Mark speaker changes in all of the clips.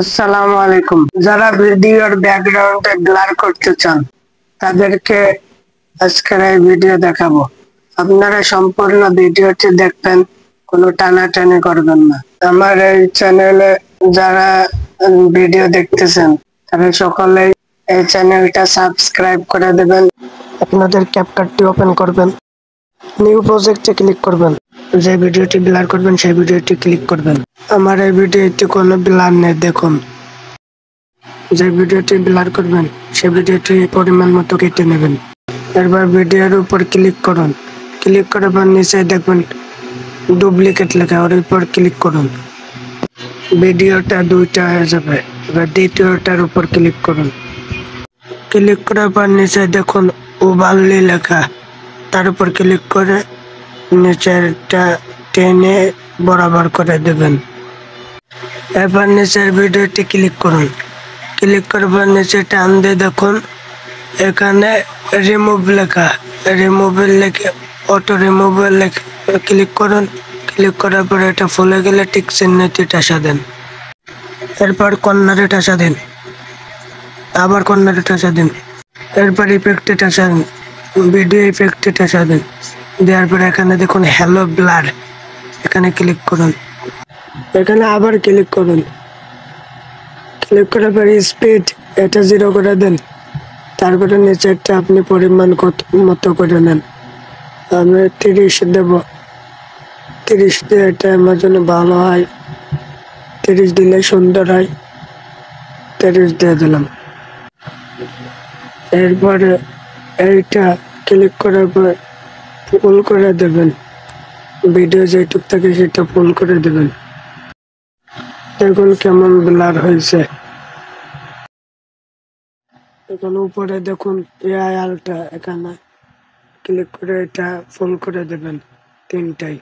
Speaker 1: আসসালামু আলাইকুম। যারা ভিডিওর ব্যাকগ্রাউন্ডে ব্লার করতে চান তাদেরকে আজকের এই ভিডিও দেখাবো। আপনারা সম্পূর্ণ ভিডিওটি দেখবেন, কোনো টানাটানি করবেন না। আমার এই চ্যানেলে যারা ভিডিও দেখতেছেন তারা সকলেই এই চ্যানেলটা সাবস্ক্রাইব করে দেবেন। আপনাদের ক্যাপকাটটি ওপেন করবেন, নিউ প্রজেক্টে ক্লিক করবেন, যে ভিডিওটি ব্লার করবেন সেই ভিডিওটি ক্লিক করবেন। আমার এই ভিডিওতে কোনো ব্লার নেই, দেখুন। যে ভিডিওটি ব্লার করবেন সেই ভিডিওটি পরিমাণ মতো কেটে নেবেন। এরপর ভিডিওর উপর ক্লিক করুন, ক্লিক করার পর নিচে দেখবেন ডুপ্লিকেট লেখা, ওর উপর ক্লিক করুন। ভিডিওটা দুইটা হয়ে যাবে। এবার দ্বিতীয়টার উপর ক্লিক করুন, ক্লিক করার পর নিচে দেখুন ওভারলি লেখা, তার উপর ক্লিক করে নিচেরটা টেনে বরাবর করে দেবেন। এরপর নিচের ভিডিওটি ক্লিক করুন, ক্লিক করার পর নিচে টান দিয়ে দেখুন এখানে রিমুভ লেখা, রিমুভের লেখে অটো রিমুভের লেখে ক্লিক করুন। ক্লিক করার পর এটা ফুলে গেলে টিক চিহ্নটি ঠাসা দেন। এরপর কর্নারে ঠাসা দিন, আবার কর্নারে ঠাসা দিন। এরপর ইফেক্টে ঠাসা দিন, ভিডিও ইফেক্টে ঠাসা দিন। দেওয়ার পর এখানে দেখুন হ্যালো ব্লার, এখানে ক্লিক করুন। এখানে আবার ক্লিক করুন, ক্লিক করার পর স্পিড এটা 0 করে দেন। তারপরে নিচেরটা আপনি পরিমাণ মতো করে নেন। আমি 30 দেব, 30 দিয়ে এটা আমার জন্য ভালো হয়, 30 দিলে সুন্দর হয়, 30 দিয়ে দিলাম। এরপরে এইটা ক্লিক করার পর ফুল করে দেবেন, ভিডিও যেটুক থাকে সেটা ফুল করে দেবেন। দেখুন কেমন ব্লার হয়েছে। এখানে উপরে দেখুন এআই আলটা, এখানে ক্লিক করে এটা ফুল করে দেবেন তিনটাই।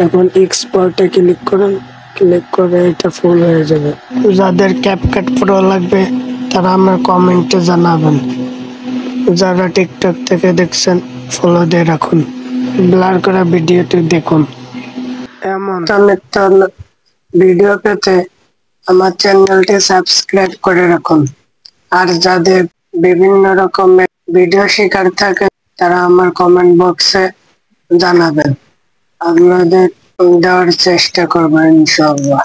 Speaker 1: এখন এক্সপোর্টে ক্লিক করুন, ক্লিক করে এটা ফুল হয়ে যাবে। যাদের ক্যাপকাট প্রো লাগবে তারা আমার কমেন্টে জানাবেন। যারা টিকটক থেকে দেখছেন ফলো দিয়ে রাখুন, ব্লার করা ভিডিওটি দেখুন। এমন ভিডিও পেতে আমার চ্যানেলটি সাবস্ক্রাইব করে রাখুন। আর যাদের বিভিন্ন রকমের ভিডিও শেখার থাকে তারা আমার কমেন্ট বক্সে জানাবেন, আপনাদের দেওয়ার চেষ্টা করবো ইনশাআল্লাহ।